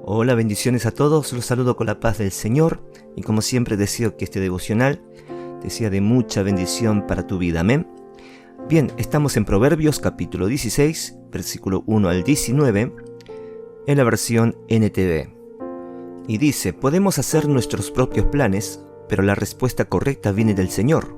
Hola, bendiciones a todos, los saludo con la paz del Señor y como siempre deseo que este devocional te sea de mucha bendición para tu vida, amén. Bien, estamos en Proverbios capítulo 16, versículo 1 al 19, en la versión NTV. Y dice, podemos hacer nuestros propios planes, pero la respuesta correcta viene del Señor.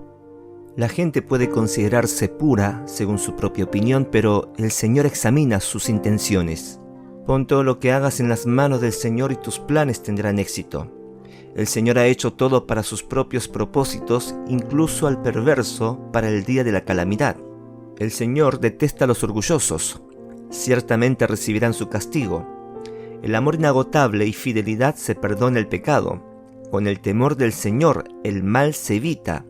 La gente puede considerarse pura según su propia opinión, pero el Señor examina sus intenciones. Pon todo lo que hagas en las manos del Señor y tus planes tendrán éxito. El Señor ha hecho todo para sus propios propósitos, incluso al perverso para el día de la calamidad. El Señor detesta a los orgullosos. Ciertamente recibirán su castigo. El amor inagotable y fidelidad se perdona el pecado. Con el temor del Señor el mal se evita.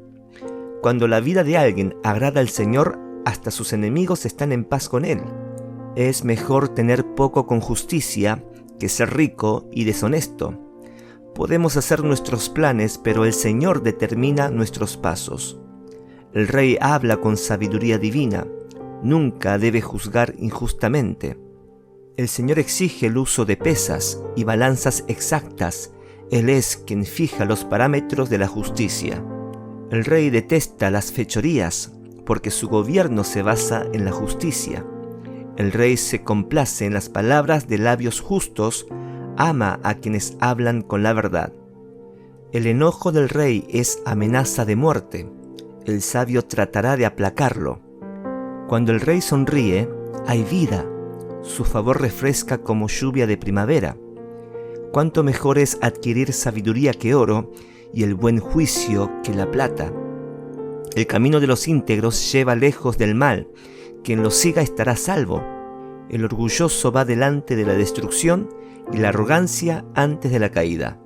Cuando la vida de alguien agrada al Señor, hasta sus enemigos están en paz con él. Es mejor tener poco con justicia que ser rico y deshonesto. Podemos hacer nuestros planes, pero el Señor determina nuestros pasos. El rey habla con sabiduría divina. Nunca debe juzgar injustamente. El Señor exige el uso de pesas y balanzas exactas. Él es quien fija los parámetros de la justicia. El rey detesta las fechorías, porque su gobierno se basa en la justicia. El rey se complace en las palabras de labios justos, ama a quienes hablan con la verdad. El enojo del rey es amenaza de muerte. El sabio tratará de aplacarlo. Cuando el rey sonríe, hay vida. Su favor refresca como lluvia de primavera. Cuánto mejor es adquirir sabiduría que oro y el buen juicio que la plata. El camino de los íntegros lleva lejos del mal. Quien lo siga estará a salvo. El orgulloso va delante de la destrucción y la arrogancia antes de la caída.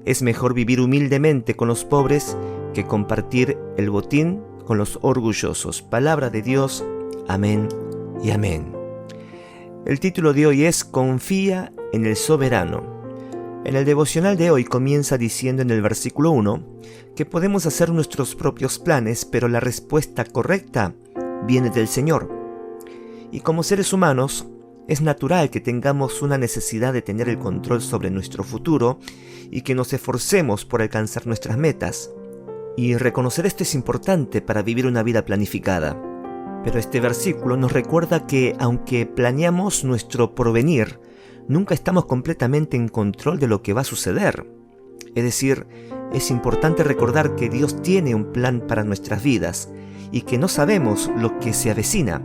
Es mejor vivir humildemente con los pobres que compartir el botín con los orgullosos. Palabra de Dios, amén y amén. El título de hoy es Confía en el Soberano. En el devocional de hoy comienza diciendo en el versículo 1 que podemos hacer nuestros propios planes, pero la respuesta correcta viene del Señor. Y como seres humanos, es natural que tengamos una necesidad de tener el control sobre nuestro futuro y que nos esforcemos por alcanzar nuestras metas. Y reconocer esto es importante para vivir una vida planificada. Pero este versículo nos recuerda que aunque planeamos nuestro porvenir, nunca estamos completamente en control de lo que va a suceder. Es decir, es importante recordar que Dios tiene un plan para nuestras vidas y que no sabemos lo que se avecina.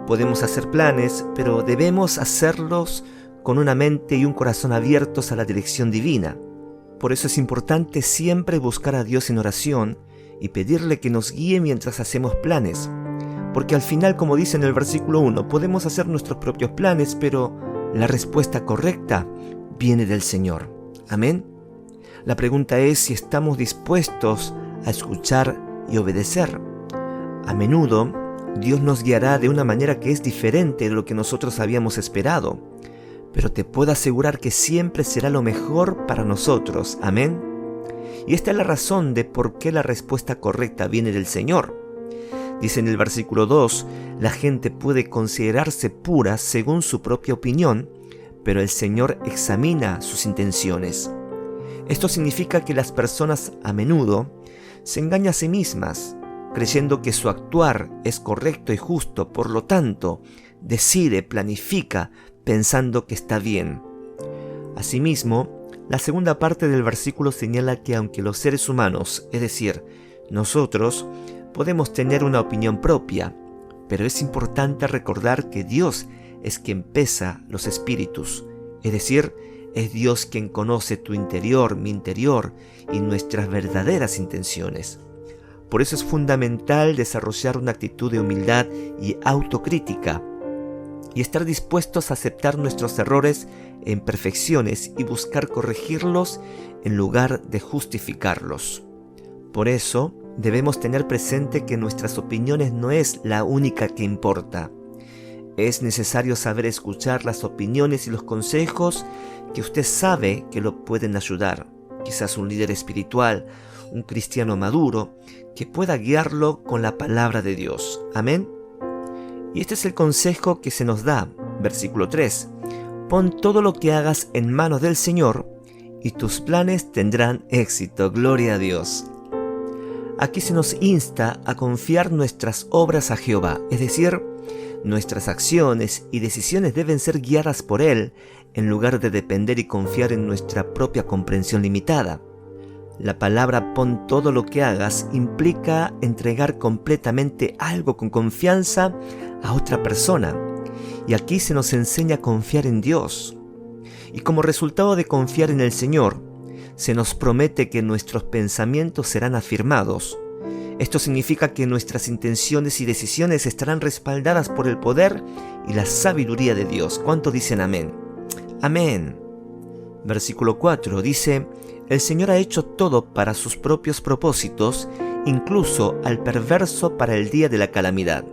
Podemos hacer planes, pero debemos hacerlos con una mente y un corazón abiertos a la dirección divina. Por eso es importante siempre buscar a Dios en oración y pedirle que nos guíe mientras hacemos planes. Porque al final, como dice en el versículo 1, podemos hacer nuestros propios planes, pero la respuesta correcta viene del Señor. Amén. La pregunta es si estamos dispuestos a escuchar y obedecer. A menudo, Dios nos guiará de una manera que es diferente de lo que nosotros habíamos esperado, pero te puedo asegurar que siempre será lo mejor para nosotros. Amén. Y esta es la razón de por qué la respuesta correcta viene del Señor. Dice en el versículo 2, la gente puede considerarse pura según su propia opinión, pero el Señor examina sus intenciones. Esto significa que las personas a menudo se engañan a sí mismas, creyendo que su actuar es correcto y justo, por lo tanto, decide, planifica, pensando que está bien. Asimismo, la segunda parte del versículo señala que aunque los seres humanos, es decir, nosotros, podemos tener una opinión propia, pero es importante recordar que Dios es quien pesa los espíritus, es decir, es Dios quien conoce tu interior, mi interior y nuestras verdaderas intenciones. Por eso es fundamental desarrollar una actitud de humildad y autocrítica y estar dispuestos a aceptar nuestros errores e imperfecciones y buscar corregirlos en lugar de justificarlos. Por eso, debemos tener presente que nuestras opiniones no es la única que importa. Es necesario saber escuchar las opiniones y los consejos que usted sabe que lo pueden ayudar. Quizás un líder espiritual, un cristiano maduro, que pueda guiarlo con la palabra de Dios. Amén. Y este es el consejo que se nos da. Versículo 3. Pon todo lo que hagas en manos del Señor y tus planes tendrán éxito. Gloria a Dios. Aquí se nos insta a confiar nuestras obras a Jehová, es decir, nuestras acciones y decisiones deben ser guiadas por Él, en lugar de depender y confiar en nuestra propia comprensión limitada. La palabra pon todo lo que hagas implica entregar completamente algo con confianza a otra persona. Y aquí se nos enseña a confiar en Dios. Y como resultado de confiar en el Señor, se nos promete que nuestros pensamientos serán afirmados. Esto significa que nuestras intenciones y decisiones estarán respaldadas por el poder y la sabiduría de Dios. ¿Cuántos dicen amén? Amén. Versículo 4 dice: el Señor ha hecho todo para sus propios propósitos, incluso al perverso para el día de la calamidad.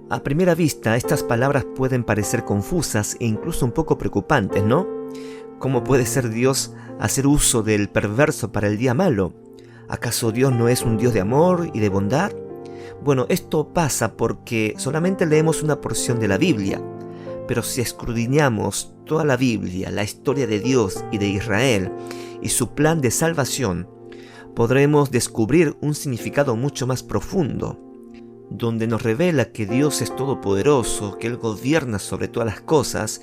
A primera vista, estas palabras pueden parecer confusas e incluso un poco preocupantes, ¿no? ¿Cómo puede ser Dios hacer uso del perverso para el día malo? ¿Acaso Dios no es un Dios de amor y de bondad? Bueno, esto pasa porque solamente leemos una porción de la Biblia, pero si escudriñamos toda la Biblia, la historia de Dios y de Israel y su plan de salvación, podremos descubrir un significado mucho más profundo, donde nos revela que Dios es todopoderoso, que Él gobierna sobre todas las cosas,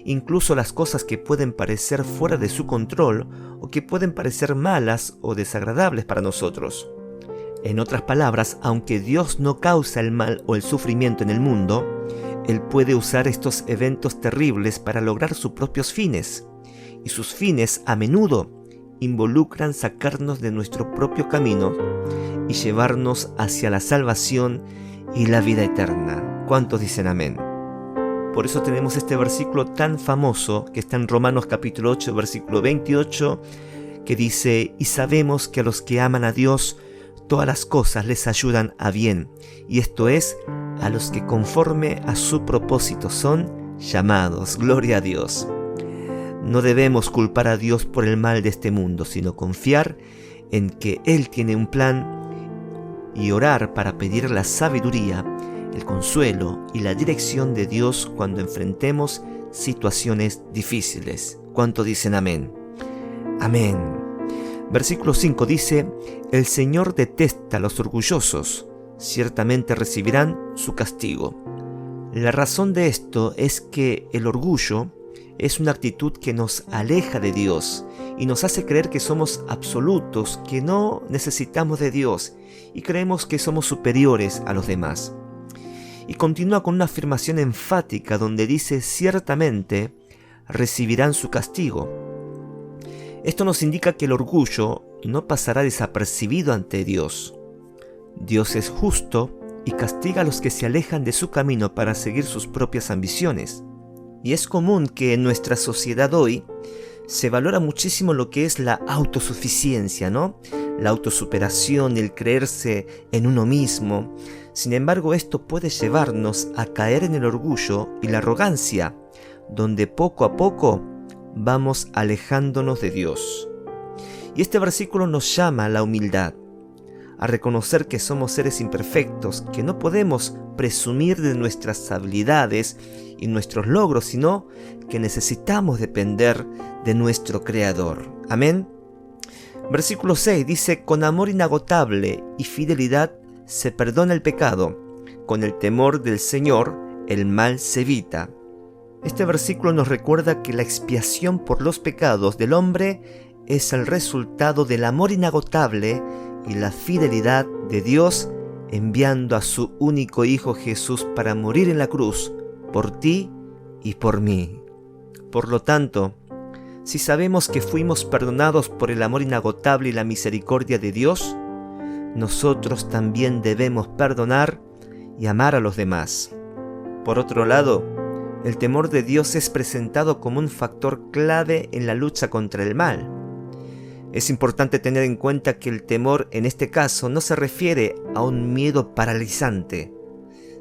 incluso las cosas que pueden parecer fuera de su control o que pueden parecer malas o desagradables para nosotros. En otras palabras, aunque Dios no causa el mal o el sufrimiento en el mundo, Él puede usar estos eventos terribles para lograr sus propios fines, y sus fines a menudo involucran sacarnos de nuestro propio camino y llevarnos hacia la salvación y la vida eterna. ¿Cuántos dicen amén? Por eso tenemos este versículo tan famoso que está en Romanos capítulo 8, versículo 28, que dice: y sabemos que a los que aman a Dios, todas las cosas les ayudan a bien, y esto es, a los que conforme a su propósito son llamados. Gloria a Dios. No debemos culpar a Dios por el mal de este mundo, sino confiar en que Él tiene un plan y orar para pedir la sabiduría, el consuelo y la dirección de Dios cuando enfrentemos situaciones difíciles. ¿Cuántos dicen amén? Amén. Versículo 5 dice: el Señor detesta a los orgullosos, ciertamente recibirán su castigo. La razón de esto es que el orgullo es una actitud que nos aleja de Dios y nos hace creer que somos absolutos, que no necesitamos de Dios y creemos que somos superiores a los demás. Y continúa con una afirmación enfática donde dice: ciertamente recibirán su castigo. Esto nos indica que el orgullo no pasará desapercibido ante Dios. Dios es justo y castiga a los que se alejan de su camino para seguir sus propias ambiciones. Y es común que en nuestra sociedad hoy se valora muchísimo lo que es la autosuficiencia, ¿no? La autosuperación, el creerse en uno mismo. Sin embargo, esto puede llevarnos a caer en el orgullo y la arrogancia, donde poco a poco vamos alejándonos de Dios. Y este versículo nos llama a la humildad, a reconocer que somos seres imperfectos, que no podemos presumir de nuestras habilidades y nuestros logros, sino que necesitamos depender de nuestro Creador. Amén. Versículo 6 dice: con amor inagotable y fidelidad se perdona el pecado, con el temor del Señor el mal se evita. Este versículo nos recuerda que la expiación por los pecados del hombre es el resultado del amor inagotable y la fidelidad de Dios, enviando a su único Hijo Jesús para morir en la cruz por ti y por mí. Por lo tanto, si sabemos que fuimos perdonados por el amor inagotable y la misericordia de Dios, nosotros también debemos perdonar y amar a los demás. Por otro lado, el temor de Dios es presentado como un factor clave en la lucha contra el mal. Es importante tener en cuenta que el temor en este caso no se refiere a un miedo paralizante,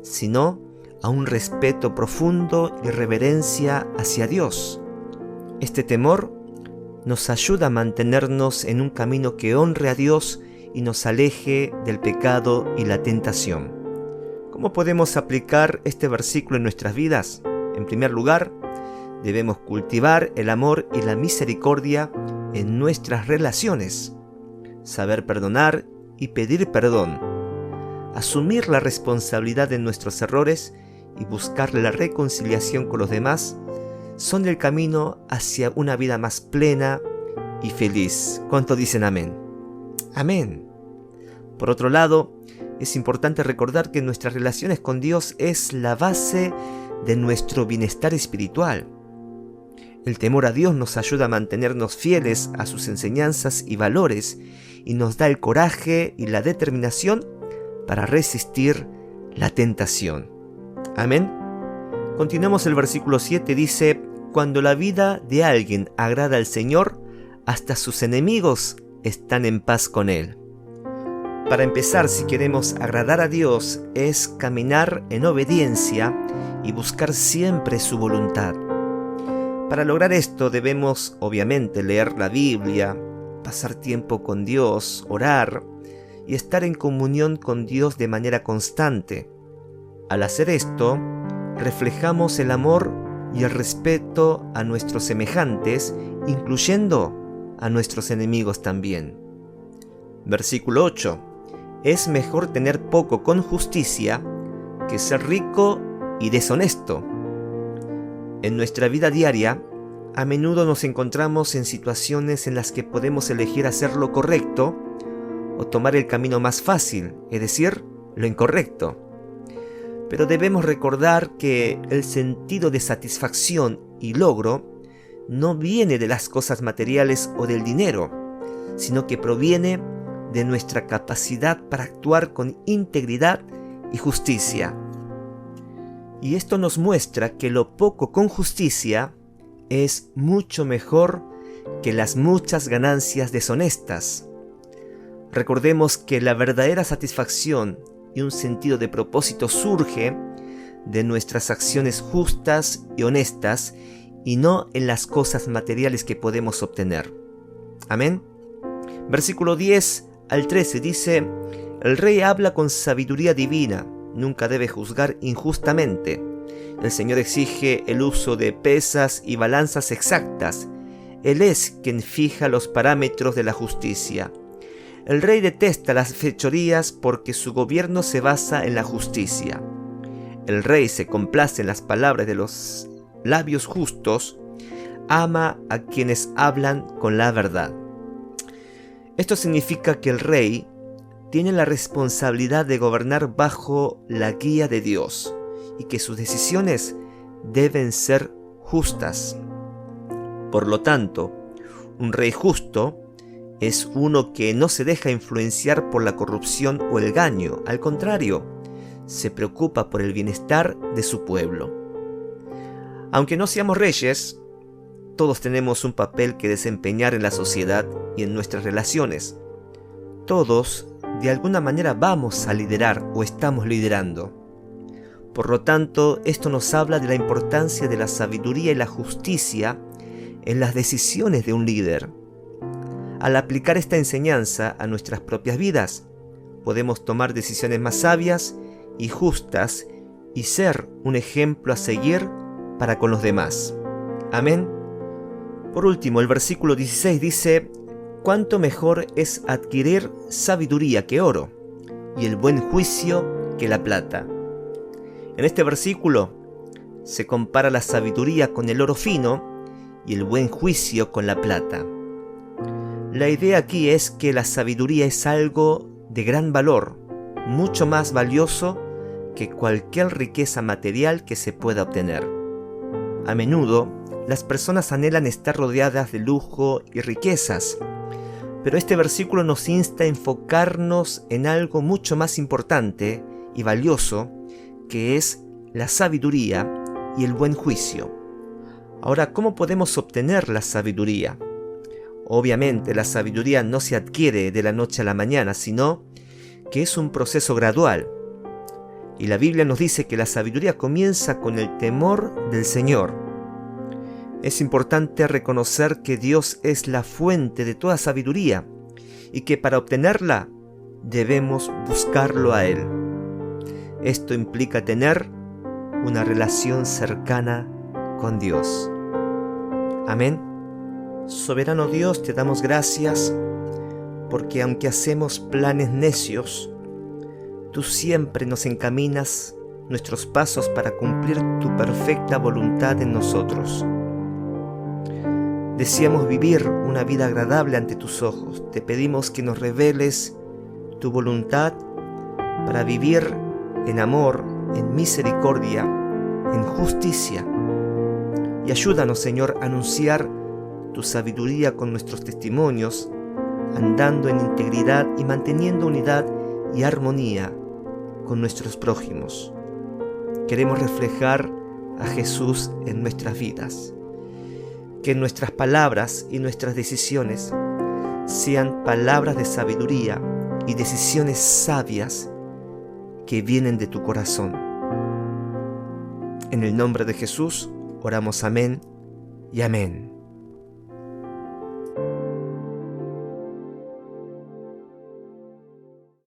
sino a un respeto profundo y reverencia hacia Dios. Este temor nos ayuda a mantenernos en un camino que honre a Dios y nos aleje del pecado y la tentación. ¿Cómo podemos aplicar este versículo en nuestras vidas? En primer lugar, debemos cultivar el amor y la misericordia en nuestras relaciones, saber perdonar y pedir perdón, asumir la responsabilidad de nuestros errores y buscar la reconciliación con los demás son el camino hacia una vida más plena y feliz. ¿Cuántos dicen amén? Amén. Por otro lado, es importante recordar que nuestras relaciones con Dios es la base de nuestro bienestar espiritual. El temor a Dios nos ayuda a mantenernos fieles a sus enseñanzas y valores y nos da el coraje y la determinación para resistir la tentación. Amén. Continuamos el versículo 7, dice: cuando la vida de alguien agrada al Señor, hasta sus enemigos están en paz con Él. Para empezar, si queremos agradar a Dios, es caminar en obediencia y buscar siempre su voluntad. Para lograr esto debemos, obviamente, leer la Biblia, pasar tiempo con Dios, orar y estar en comunión con Dios de manera constante. Al hacer esto, reflejamos el amor y el respeto a nuestros semejantes, incluyendo a nuestros enemigos también. Versículo 8. Es mejor tener poco con justicia que ser rico y deshonesto. En nuestra vida diaria, a menudo nos encontramos en situaciones en las que podemos elegir hacer lo correcto o tomar el camino más fácil, es decir, lo incorrecto. Pero debemos recordar que el sentido de satisfacción y logro no viene de las cosas materiales o del dinero, sino que proviene de nuestra capacidad para actuar con integridad y justicia. Y esto nos muestra que lo poco con justicia es mucho mejor que las muchas ganancias deshonestas. Recordemos que la verdadera satisfacción y un sentido de propósito surge de nuestras acciones justas y honestas y no en las cosas materiales que podemos obtener. Amén. Versículo 10 al 13 dice: el rey habla con sabiduría divina, nunca debe juzgar injustamente. El Señor exige el uso de pesas y balanzas exactas. Él es quien fija los parámetros de la justicia. El rey detesta las fechorías porque su gobierno se basa en la justicia. El rey se complace en las palabras de los labios justos, ama a quienes hablan con la verdad. Esto significa que el rey tiene la responsabilidad de gobernar bajo la guía de Dios y que sus decisiones deben ser justas. Por lo tanto, un rey justo es uno que no se deja influenciar por la corrupción o el engaño. Al contrario, se preocupa por el bienestar de su pueblo. Aunque no seamos reyes, todos tenemos un papel que desempeñar en la sociedad y en nuestras relaciones. Todos, de alguna manera, vamos a liderar o estamos liderando. Por lo tanto, esto nos habla de la importancia de la sabiduría y la justicia en las decisiones de un líder. Al aplicar esta enseñanza a nuestras propias vidas, podemos tomar decisiones más sabias y justas y ser un ejemplo a seguir para con los demás. Amén. Por último, el versículo 16 dice: cuánto mejor es adquirir sabiduría que oro, y el buen juicio que la plata. En este versículo se compara la sabiduría con el oro fino y el buen juicio con la plata. La idea aquí es que la sabiduría es algo de gran valor, mucho más valioso que cualquier riqueza material que se pueda obtener. A menudo, las personas anhelan estar rodeadas de lujo y riquezas, pero este versículo nos insta a enfocarnos en algo mucho más importante y valioso, que es la sabiduría y el buen juicio. Ahora, ¿cómo podemos obtener la sabiduría? Obviamente, la sabiduría no se adquiere de la noche a la mañana, sino que es un proceso gradual. Y la Biblia nos dice que la sabiduría comienza con el temor del Señor. Es importante reconocer que Dios es la fuente de toda sabiduría y que para obtenerla debemos buscarlo a Él. Esto implica tener una relación cercana con Dios. Amén. Soberano Dios, te damos gracias porque aunque hacemos planes necios, tú siempre nos encaminas nuestros pasos para cumplir tu perfecta voluntad en nosotros. Deseamos vivir una vida agradable ante tus ojos. Te pedimos que nos reveles tu voluntad para vivir en amor, en misericordia, en justicia. Y ayúdanos, Señor, a anunciar tu sabiduría con nuestros testimonios, andando en integridad y manteniendo unidad y armonía con nuestros prójimos. Queremos reflejar a Jesús en nuestras vidas. Que nuestras palabras y nuestras decisiones sean palabras de sabiduría y decisiones sabias que vienen de tu corazón. En el nombre de Jesús oramos amén y amén.